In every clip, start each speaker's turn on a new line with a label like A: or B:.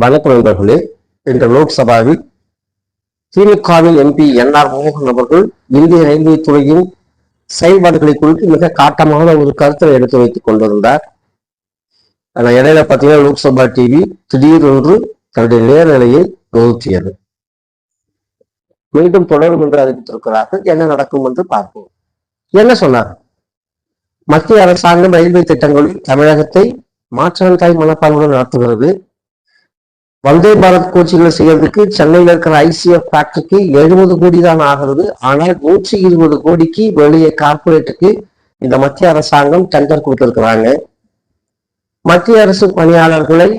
A: வணக்கம் நண்பர்களே. இன்று லோக்சபாவில் திமுகவின் எம்பி என்.ஆர். மோகன் அவர்கள் இந்திய ரயில்வே துறையின் செயல்பாடுகளை குறித்து மிக காட்டமான ஒரு கருத்தை எடுத்து வைத்துக் கொண்டிருந்தார். ஆனால் இடையில பார்த்தீங்கன்னா லோக்சபா டிவி திடீரென்று தன்னுடைய நேரலையை நிறுத்தியது. மீண்டும் தொடரும் என்று அறிவித்திருக்கிறார்கள். என்ன நடக்கும் என்று பார்ப்போம். என்ன சொன்னார்? மத்திய அரசாங்கம் ரயில்வே திட்டங்களில் தமிழகத்தை மாற்றாந்தாய் மனப்பான்மையுடன் நடத்துகிறது. வந்தே பாரத் கோச்சிகளை செய்யறதுக்கு சென்னையில் இருக்கிற ஐசிஎஃப் ஃபேக்டரிக்கு 70 கோடி தான் ஆகிறது. ஆனால் 120 கோடிக்கு வெளியே கார்பரேட்டுக்கு இந்த மத்திய அரசாங்கம் டெண்டர் கொடுத்திருக்கிறாங்க. மத்திய அரசு பணியாளர்களை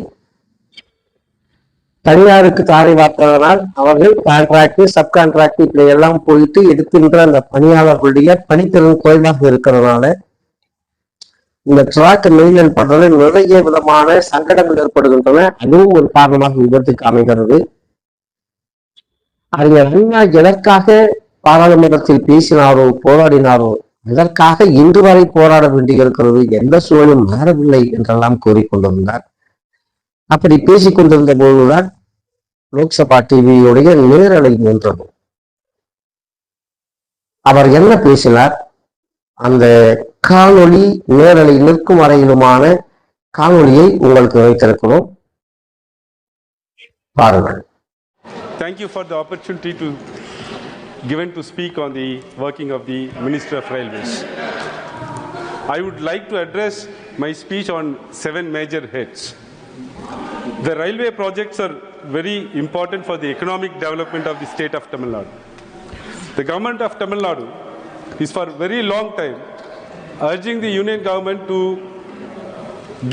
A: தனியாருக்கு தாரை வார்த்ததனால் அவர்கள் கான்ட்ராக்ட், சப் கான்ட்ராக்ட் இப்படி எல்லாம் போயிட்டு எடுக்கின்ற அந்த பணியாளர்களுடைய பணித்திறன் குறைவாக இருக்கிறதுனால இந்த டிராக் மெயின்டைன் பண்றதுல நிறைய விதமான சங்கடங்கள் ஏற்படுகின்றன. அதுவும் ஒரு காரணமாக விபத்துக்கு அமைகிறது. அறிஞர் அண்ணா எதற்காக பாராளுமன்றத்தில் பேசினாரோ போராடினாரோ இதற்காக இன்று வரை போராட வேண்டியிருக்கிறது, எந்த சூழலும் மாறவில்லை என்றெல்லாம் கூறிக்கொண்டிருந்தார். அப்படி பேசிக் கொண்டிருந்த போதுதான் லோக்சபா டிவியுடைய நேரலை நின்றது. அவர் என்ன பேசினார்? அந்த காணொளி நேரலை நிற்கும் வரையிலுமான காணொளியை உங்களுக்கு வைத்திருக்கிறோம், பாருங்கள்.
B: Thank you for the opportunity given to speak on the working of the Minister of Railways. I would like to address my speech on 7 major heads. The railway projects are very important for the economic development of the state of Tamil Nadu. The government of Tamil Nadu is for a very long time urging the union government to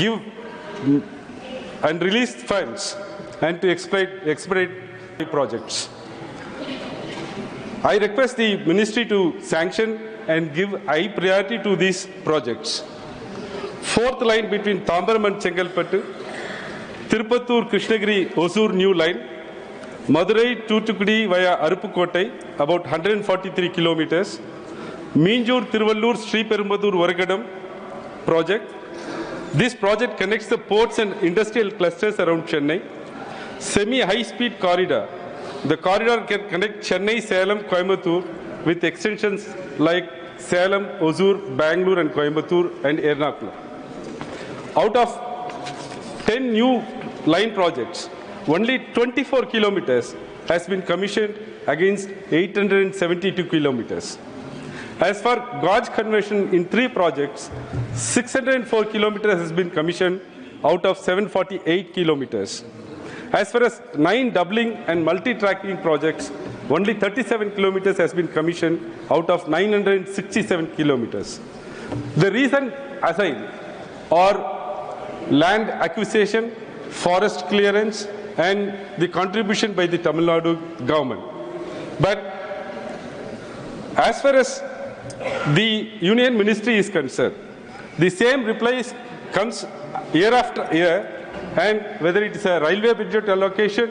B: give and release funds and to expedite projects. I request the ministry to sanction and give high priority to these projects. 4th line between Tambaram and Chengalpattu, Tirupattur Krishnagiri Hosur new line, Madurai Toothukudi via Arupukottai about 143 kilometers, Minjur Tiruvallur Sri Perumbadur Varagadam project. This project connects the ports and industrial clusters around Chennai. Semi-high-speed corridor. The corridor can connect Chennai, Salem, Coimbatore with extensions like Salem, Hosur, Bangalore and Coimbatore and Ernakulam. Out of 10 new line projects, only 24 kilometers has been commissioned against 872 kilometers. As for gauge conversion in 3 projects, 604 kilometers has been commissioned out of 748 kilometers. As far as 9 doubling and multi-tracking projects, only 37 kilometers has been commissioned out of 967 kilometers. The reason assigned are land acquisition, forest clearance, and the contribution by the Tamil Nadu government. But as far as the union ministry is concerned, the same replies comes year after year, and whether it is a railway budget allocation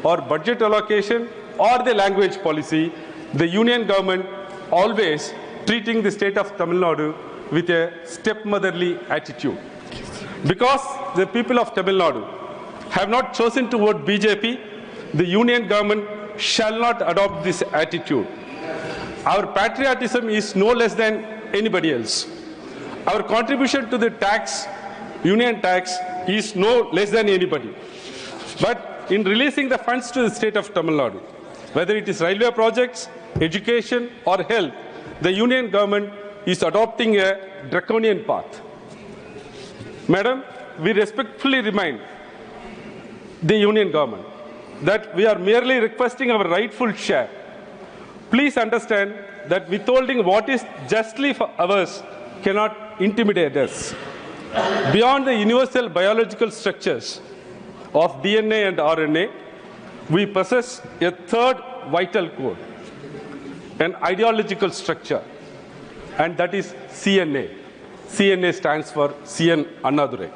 B: or budget allocation or the language policy, the union government always treating the state of Tamil Nadu with a stepmotherly attitude. Because the people of Tamil Nadu have not chosen to vote BJP, the union government shall not adopt this attitude. Our patriotism is no less than anybody else. Our contribution to the tax, union tax, is no less than anybody. But in releasing the funds to the state of Tamil Nadu, whether it is railway projects, education or health, the union government is adopting a draconian path. Madam, we respectfully remind the union government that we are merely requesting our rightful share. Please understand that withholding what is justly for ours cannot intimidate us. Beyond the universal biological structures of DNA and RNA, we possess a third vital code, an ideological structure, and that is CNA. CNA stands for CN Annadurai.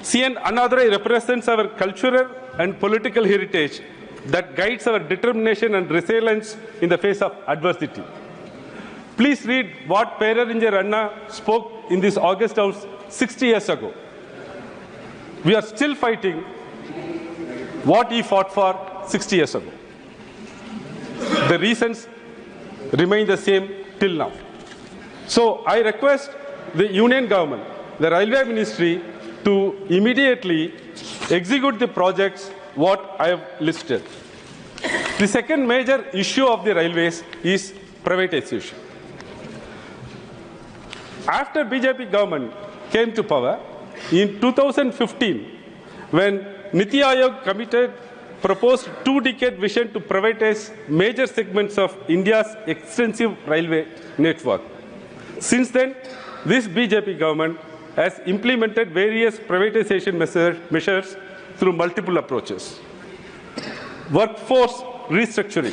B: CN Annadurai represents our cultural and political heritage that guides our determination and resilience in the face of adversity. Please read what Peraringer Anna spoke in this August House 60 years ago. we are still fighting what he fought for 60 years ago. The reasons remain the same till now. So I request the union government, the railway ministry, to immediately execute the projects what I have listed. The second major issue of the railways is privatization. After BJP government came to power in 2015, when Niti Aayog proposed 2-decade vision to privatize major segments of India's extensive railway network. Since then, this BJP government has implemented various privatization measures through multiple approaches. Workforce restructuring,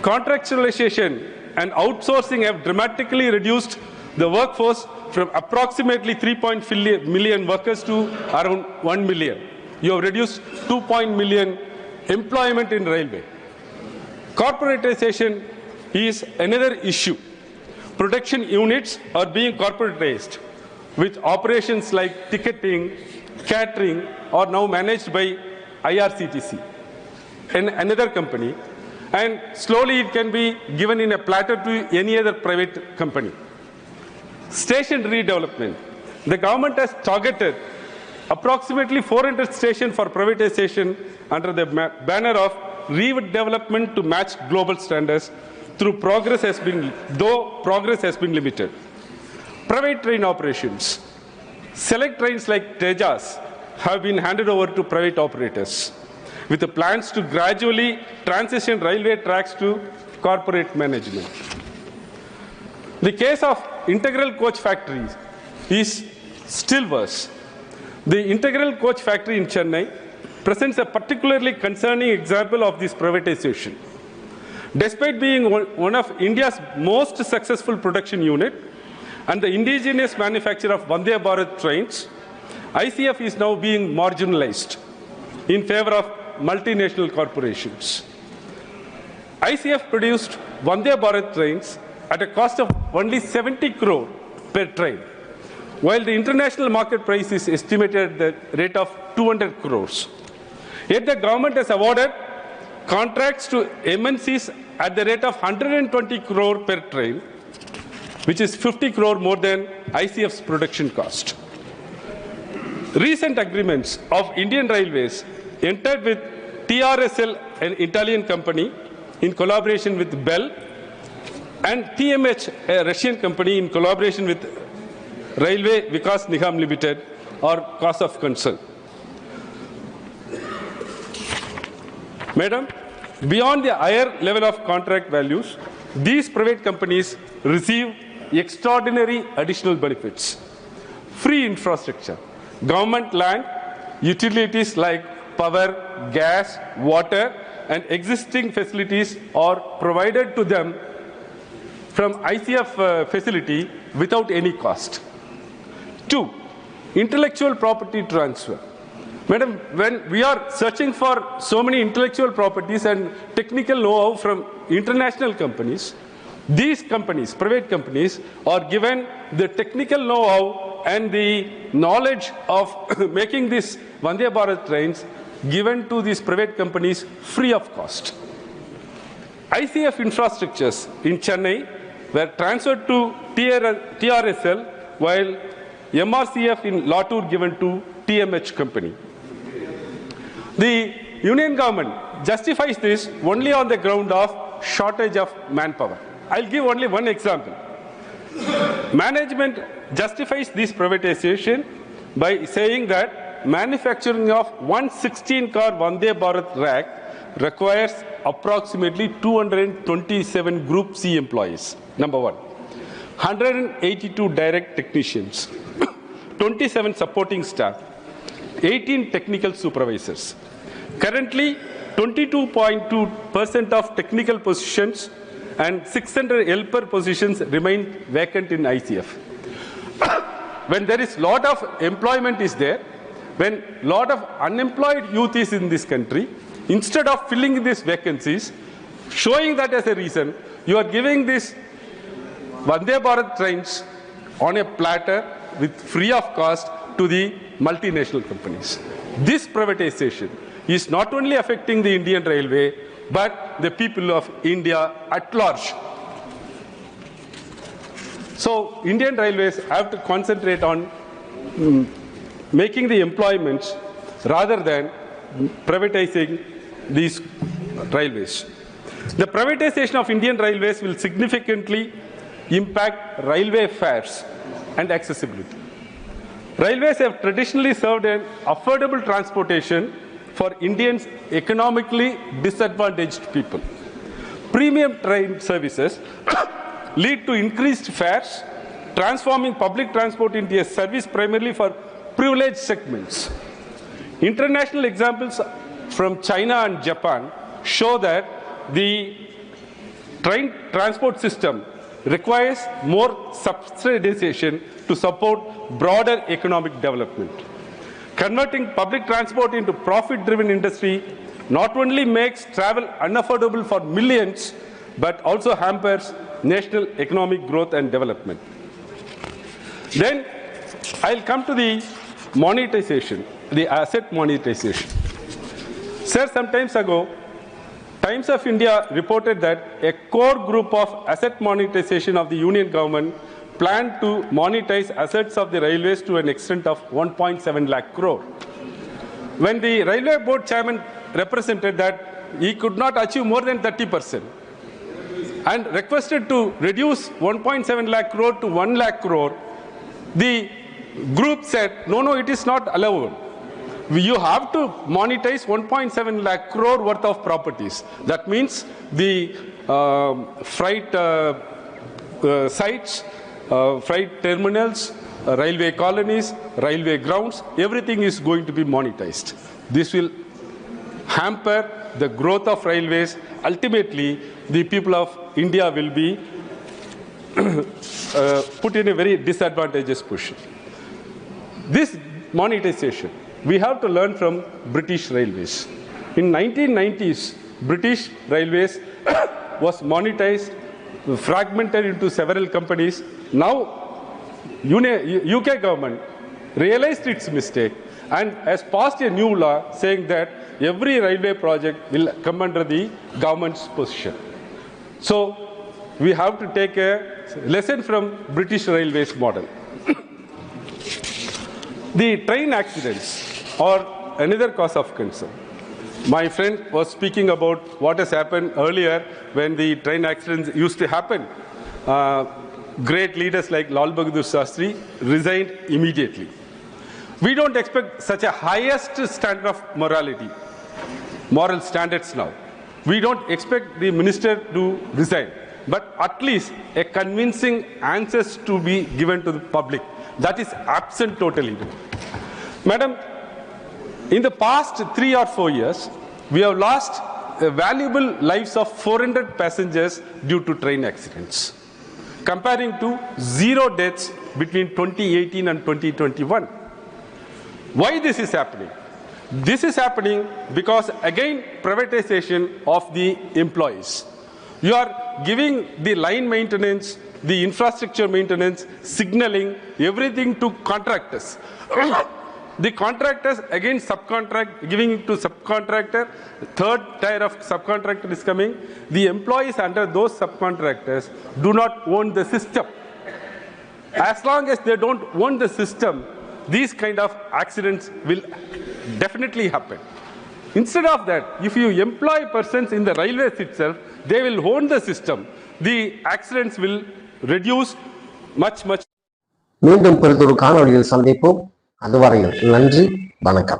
B: contractualization and outsourcing have dramatically reduced the workforce from approximately 3.5 million workers to around 1 million. You have reduced 2 million employment in railway. Corporatization is another issue. Production units are being corporatized, with operations like ticketing, catering are now managed by IRCTC, another company, and slowly it can be given in a platter to any other private company. Station redevelopment. The government has targeted approximately 400 stations for privatization under the banner of redevelopment to match global standards, though progress has been limited. Private train operations. Select trains like Tejas have been handed over to private operators, with the plans to gradually transition railway tracks to corporate management. The case of integral coach factories is still worse. The integral coach factory in Chennai presents a particularly concerning example of this privatization. Despite being one of India's most successful production unit and the indigenous manufacture of Vande Bharat trains, ICF is now being marginalized in favor of multinational corporations. ICF produced Vande Bharat trains at a cost of only 70 crore per train, while the international market price is estimated at the rate of 200 crores. Yet the government has awarded contracts to MNCs at the rate of 120 crore per train, which is 50 crore more than ICF's production cost. Recent agreements of Indian Railways entered with TRSL, an Italian company, in collaboration with Bell, and TMH, a Russian company, in collaboration with Railway Vikas Nigam Limited, are cause of concern. Madam, beyond the higher level of contract values, these private companies receive extraordinary additional benefits. Free infrastructure, government land, utilities like power, gas, water, and existing facilities are provided to them from ICF facility without any cost. 2, intellectual property transfer. Madam, when we are searching for so many intellectual properties and technical know-how from international companies, these companies, private companies, are given the technical know-how and the knowledge of making these Vande Bharat trains given to these private companies free of cost. ICF infrastructures in Chennai were transferred to TRSL, while MRCF in Latur given to TMH company. The union government justifies this only on the ground of shortage of manpower. I'll give only one example. Management justifies this privatization by saying that manufacturing of 116-car Vande Bharat rack requires approximately 227 Group C employees, number one. 182 direct technicians, 27 supporting staff, 18 technical supervisors. Currently, 22.2% of technical positions and 600 helper positions remain vacant in ICF. When there is lot of employment is there, when lot of unemployed youth is in this country, instead of filling these vacancies, showing that as a reason, you are giving this Vande Bharat trains on a platter with free of cost to the multinational companies. This privatization is not only affecting the Indian Railway, but the people of India at large. So Indian Railways have to concentrate on making the employments rather than privatizing these railways. The privatization of Indian Railways will significantly impact railway fares and accessibility. Railways have traditionally served an affordable transportation for Indians economically disadvantaged people. Premium train services lead to increased fares, transforming public transport into a service primarily for privileged segments. International examples from China and Japan show that the train transport system requires more subsidization to support broader economic development. Converting public transport into profit-driven industry not only makes travel unaffordable for millions, but also hampers national economic growth and development. Then I'll come to the monetization, the asset monetization. Sir, some time ago, Times of India reported that a core group of asset monetization of the Union government planned to monetize assets of the railways to an extent of 1.7 lakh crore. When the railway board chairman represented that he could not achieve more than 30% and requested to reduce 1.7 lakh crore to 1 lakh crore, the group said, no, it is not allowable. You have to monetize 1.7 lakh crore worth of properties. That means the freight sites, freight terminals, railway colonies, railway grounds, everything is going to be monetized. This will hamper the growth of railways. Ultimately, the people of India will be put in a very disadvantageous position. This monetization, we have to learn from British Railways. In 1990s, British Railways was monetized, fragmented into several companies. Now, UK government realized its mistake and has passed a new law saying that every railway project will come under the government's position. So, we have to take a lesson from British Railways model. The train accidents are another cause of concern. My friend was speaking about what has happened earlier when the train accidents used to happen. Great leaders like Lal Bahadur Shastri resigned immediately. We don't expect such a highest standard of morality, moral standards now. We don't expect the minister to resign, but at least a convincing answers to be given to the public. That is absent totally. Madam, in the past 3 or 4 years, we have lost valuable lives of 400 passengers due to train accidents, comparing to 0 deaths between 2018 and 2021. Why this is happening? This is happening because, again, privatization of the employees. You are giving the line maintenance, the infrastructure maintenance, signaling everything to contractors. The contractors again subcontract, giving it to subcontractor. Third tier of subcontractor is coming. The employees under those subcontractors do not own the system. As long as they don't own the system, these kind of accidents will definitely happen. Instead of that, if you employ persons in the railways itself, they will own the system. The accidents will reduce much.
A: மீண்டும் பெரிதொரு காணொளியில் சந்திப்போம். அதுவரையில் நன்றி, வணக்கம்.